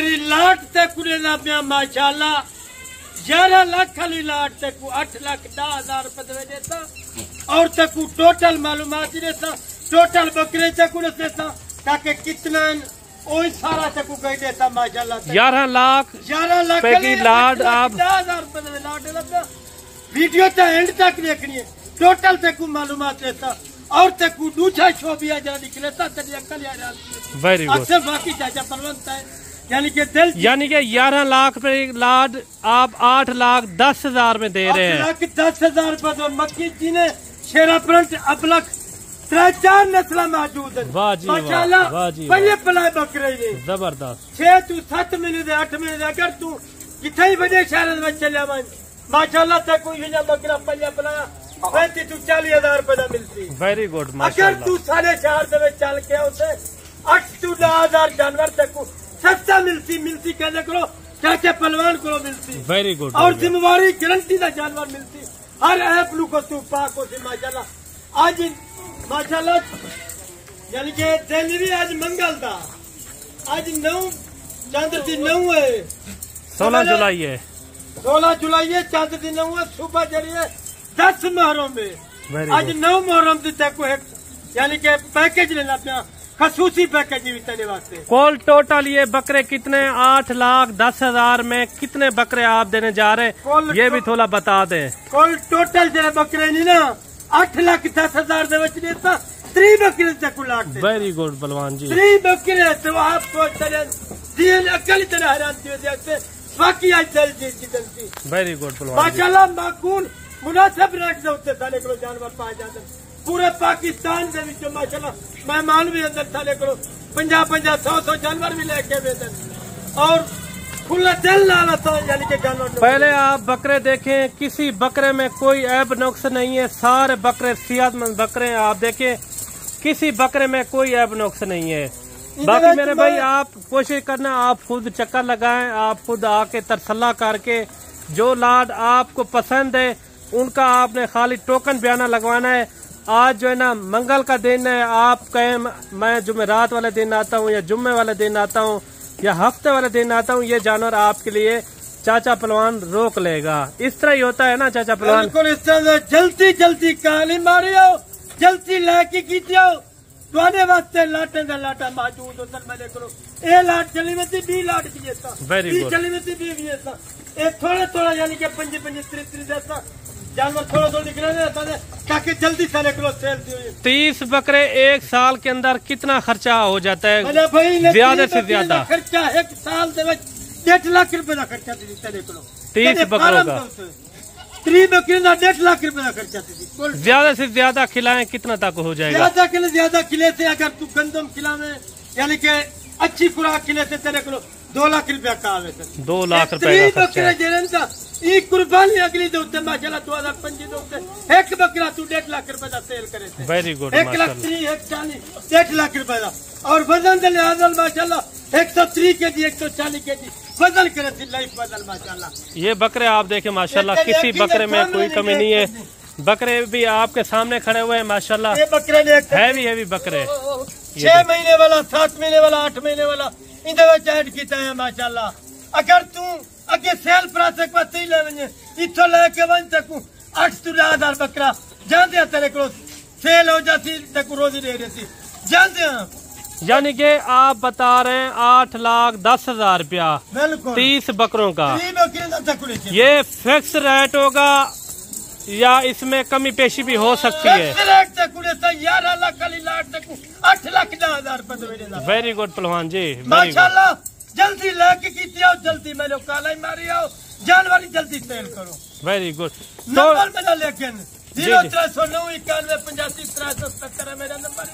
तेरी लाट ते कुड़े ना पिया माशाल्लाह 11 लाख वाली लाट ते को 8,10,000 रुपए देता और ते को टोटल मालूमात देता टोटल बकरे ते को देता ताकि कितना ओई सारा ते को गई देता माशाल्लाह 11 लाख पे की लाट आप 10,000 रुपए में लाट देता वीडियो ते एंड तक देखनी है टोटल ते को मालूमात देता और ते को दूसरा शो भी जरा निकलता ते अकल आ जाती वेरी गुड अक्सर बाकी चाचा परवंत है यानी कि 11 लाख पे लाट आप 8,10,000 में दे रहे हैं 8,10,000 रुपए तो मक्की जी ने शेरा प्रिंट अबलक 3-4 नस्ल मौजूद है माशाल्लाह पहले पलाए बकरे जबरदस्त 6 तू 7 महीने दे 8 महीने दे अगर तू किथे ही बड़े शहर में चले माशाल्लाह ते कोई बकरा पहले पलाया 35-40,000 रुपए मिलती वेरी गुड अगर तू 4.5 चल के उसे 8-10,000 जानवर तक सस्ता मिलती कहने करो चाचे पलवान को मिलती वेरी गुड और जिम्मेवारी गारंटी का जानवर मिलती हर ऐप लू को तू पाक हो माशाल्लाह आज माशाल्लाह यानी कि दिल्ली आज मंगल था आज 9 चंद्र दिन 9 है 16 जुलाई है 16 जुलाई है चंद्र दिन 9 है सुबह जरिए 10 मुहर्रम में आज 9 मुहर्रम को यानी कि पैकेज लेना अपना खसूसी पैकेज भी तेरे वास्ते कॉल टोटल ये बकरे कितने 8,10,000 में कितने बकरे आप देने जा रहे हैं ये भी थोड़ा बता दे कॉल टोटल जरा बकरे नहीं ना 8,10,000 देता 3 बकरे तक लाट वेरी गुड बलवान जी 3 बकरे तो आपको अकल तरह हैरान बाकी आज जल्दी वेरी गुड बलवान माशाल्लाह माकूल मुनासिब रेट से साले को जानवर पाए जाते पूरे पाकिस्तान के विच माशाल्लाह मेहमान भी अंदर साले को 50-100 जानवर भी लेके वेदन और खुला दिल लाला था यानी कि जानवर पहले आप बकरे देखें किसी बकरे में कोई ऐब नुक्स नहीं है सारे बकरे सेहतमंद बकरे हैं आप देखें किसी बकरे में कोई ऐब नुक्स नहीं है बाकी मेरे भाई आप कोशिश करना आप खुद चक्कर लगाएं आप खुद आके तरसला करके जो लाड आपको पसंद है उनका आपने खाली टोकन बयाना लगवाना है आज जो है ना मंगल का दिन है आप कहें मैं जुमेरात वाले दिन आता हूँ या जुम्मे वाले दिन आता हूँ या हफ्ते वाले दिन आता हूँ ये जानवर आपके लिए चाचा पहलवान रोक लेगा इस तरह ही होता है ना चाचा पहलवान बिल्कुल इस तरह जल्दी काली मारी आओ जल्दी लाके कीजिए तुआने वास्ते लाटे का लाटा मौजूद हो सर मैंने करो ए लाट चली में 20 लाट की वेरी गुड चली में 20 थोड़ा यानी कि 5-5 जैसा जानवर थोड़ा निकले ताकि जल्दी सारे किलो सेल 30 बकरे एक साल के अंदर कितना खर्चा हो जाता है ज्यादा से ज्यादा खर्चा एक साल 1.5 लाख रुपए का खर्चा 30 बकरों का 3 बकरे का 1.5 लाख रुपए का खर्चा ज्यादा से ज्यादा खिलाएं कितना तक हो जाएगा ज्यादा खिले से अगर तू गंदम खिलावे यानी कि अच्छी खुराक खिले से तेरे को 2 लाख रुपया का आवे 2 लाख रुपए का खर्चा कुर्बानी अगली दे माशाल्लाह 2005 एक बकरा तू 1.5 लाख रुपए का सेल करे वेरी गुड 1,30,000 1,40,000 1 लाख रुपए का और वजन दे लिहाज माशाल्लाह 130 केजी 140 केजी वजन करे थी लाइफ बदल माशाल्लाह ये बकरे आप देखें माशाल्लाह किसी बकरे में कोई कमी नहीं है बकरे भी आपके सामने खड़े हुए हैं माशाल्लाह ये बकरे हैवी बकरे 6 महीने वाला 7 महीने वाला 8 महीने वाला इधर ऐड किया है माशाल्लाह अगर तू अगे सेल प्रासक पाती ले इथो लेके वन तकू 8,000 बकरा जानते तेरे को सेल हो जाती तकू रोजी दे देती जानते यानी कि आप बता रहे हैं 8,10,000 रुपया 30 बकरों का ये फिक्स रेट होगा या इसमें कमी पेशी भी हो सकती है 11 लाख 8,10,000 रुपए वेरी गुड पहलवान जी माशाल्लाह जल्दी लाके कीती आओ जल्दी मैं काला ही मारी आओ जानवर जल्दी सेल करो वेरी गुड नंबर मेरा लेकिन 0399185 है मेरा नंबर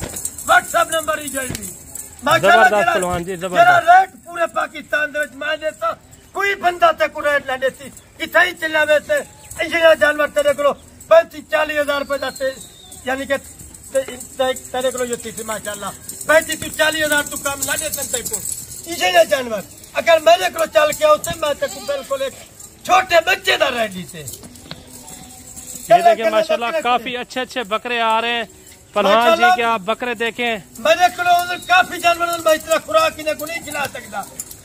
व्हाट्सएप नंबर ही जल्दी माशाल्लाह पहलवान जी जबरदस्त रेट पूरे पाकिस्तान दे मैं देता कोई बंदा ते को रेट लेने सी इथे ही चलावे से ऐसे जानवर तेरे को 35-40,000 रुपए का यानी कि तेरे को जो थी माशाल्लाह 35-40,000 तू काम ला देते तेरे को इसे जानवर अगर मेरे को चल के उसे मैं तक बिल्कुल एक छोटे बच्चे का रेडी से ये देखें माशाल्लाह काफी अच्छे बकरे आ रहे हैं पहलवान जी के आप बकरे देखें मेरे को काफी जानवर मैं इतना खुराक को नहीं खिला सकता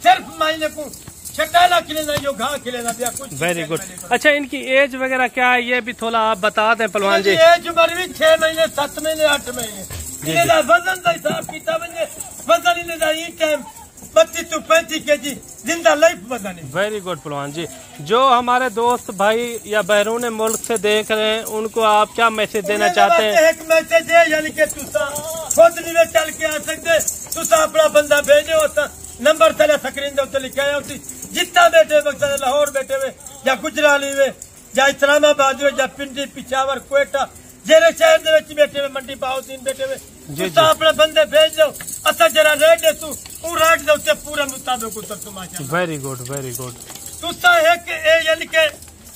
सिर्फ महीने को छटाला खिलेना यो घा खिलेना दिया कुछ। Very good. अच्छा इनकी एज वगैरह क्या है ये भी थोड़ा आप बता दें पहलवान जी। एज उम्र भी 6 महीने 7 महीने 8 महीने इनका वजन का हिसाब किताब वजन इनका ये टाइम 32 to 35 kg जिंदा लाइफ वजन है। वेरी गुड पहलवान जी। जो हमारे दोस्त भाई या बैरून मुल्क से देख रहे हैं उनको आप क्या मैसेज देना चाहते हैं? एक मैसेज है यानी कि तुसा खुद नहीं चल के आ सकते, तुसा अपना बंदा भेजो होता नंबर तेरे स्क्रीन दे लिखा है जितना बैठे हुए लाहौर बैठे हुए या गुजराली हुए या इस्लामाबाद हुए या पिंडी पिशावर कोयटा जेरे शहर दे बैठे हुए मंडी पाउदीन बैठे हुए तुसा अपने बंदे भेज दो असा जरा रेट दे तू रेट दे उससे पूरा मुताबिक उतर तू माशाअल्लाह। Very good very good. तुसा एक यानी कि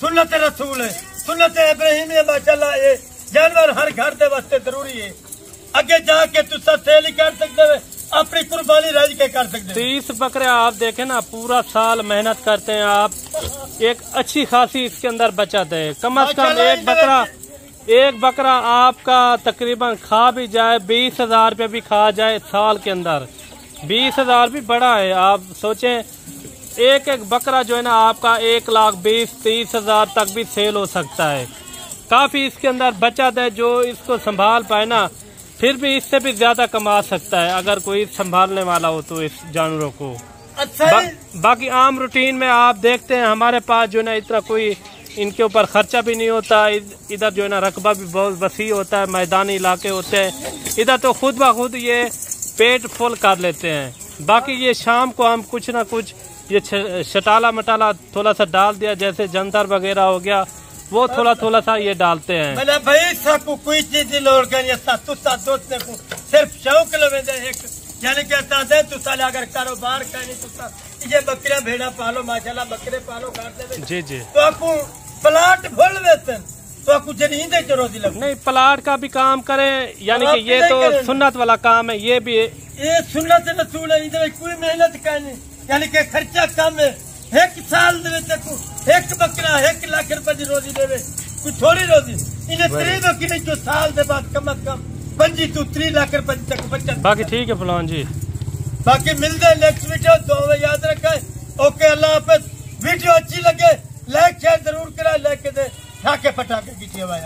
सुन्नत रसूल है, सुन्नत इब्राहिम है माशाअल्लाह। ये जानवर हर घर दे वास्ते जरूरी है, आगे जाके तुसा सेल ही कर सकते हो, अपनी कुर्बानी राज के कर सकते हैं। 30 बकरे आप देखें ना, पूरा साल मेहनत करते हैं आप, एक अच्छी खासी इसके अंदर बचत है। कम से कम एक बकरा आपका तकरीबन खा भी जाए 20,000 रुपये भी खा जाए साल के अंदर, 20,000 भी बड़ा है। आप सोचें एक एक बकरा जो है ना आपका 1,20,000-30,000 तक भी सेल हो सकता है। काफी इसके अंदर बचत है, जो इसको संभाल पाए ना फिर भी इससे भी ज्यादा कमा सकता है अगर कोई संभालने वाला हो तो इस जानवरों को। अच्छा बाकी आम रूटीन में आप देखते हैं हमारे पास जो है ना इतना कोई इनके ऊपर खर्चा भी नहीं होता। इधर जो है ना रकबा भी बहुत वसी होता है, मैदानी इलाके होते हैं, इधर तो खुद ब खुद ये पेट फुल कर लेते हैं। बाकी ये शाम को हम कुछ ना कुछ ये शटाला मटाला थोड़ा सा डाल दिया, जैसे जंतर वगैरह हो गया वो थोड़ा थोड़ा सा ये डालते हैं। मतलब भाई सबको कोई चीज लोड़ कर दोस्त को सिर्फ शौक लगे एक यानी कि तुसा अगर कारोबार करनी तुसा ये बकरियां भेड़ा पालो माशाल्लाह बकरे पालो घर जी जी तो आपको प्लाट भूल वेतन तो आपको जमीन दे रोजी लग नहीं प्लाट का भी काम करें, यानी कि ये तो सुन्नत वाला काम है। ये भी ये सुन्नत रसूल है, इधर कोई मेहनत करनी यानी कि खर्चा कम है। एक साल एक बकरा 1 लाख रुपए की रोजी देवे कोई थोड़ी रोजी इन्हें 3 बकरी जो साल के बाद कम अज कम 25 to 3 लाख रुपए तक बचत। बाकी ठीक है फलान जी, बाकी मिलते हैं नेक्स्ट वीडियो। दो याद रखें। ओके अल्लाह हाफिज। वीडियो अच्छी लगे लाइक शेयर जरूर करा, लेके दे ठाके पटाके की सेवा।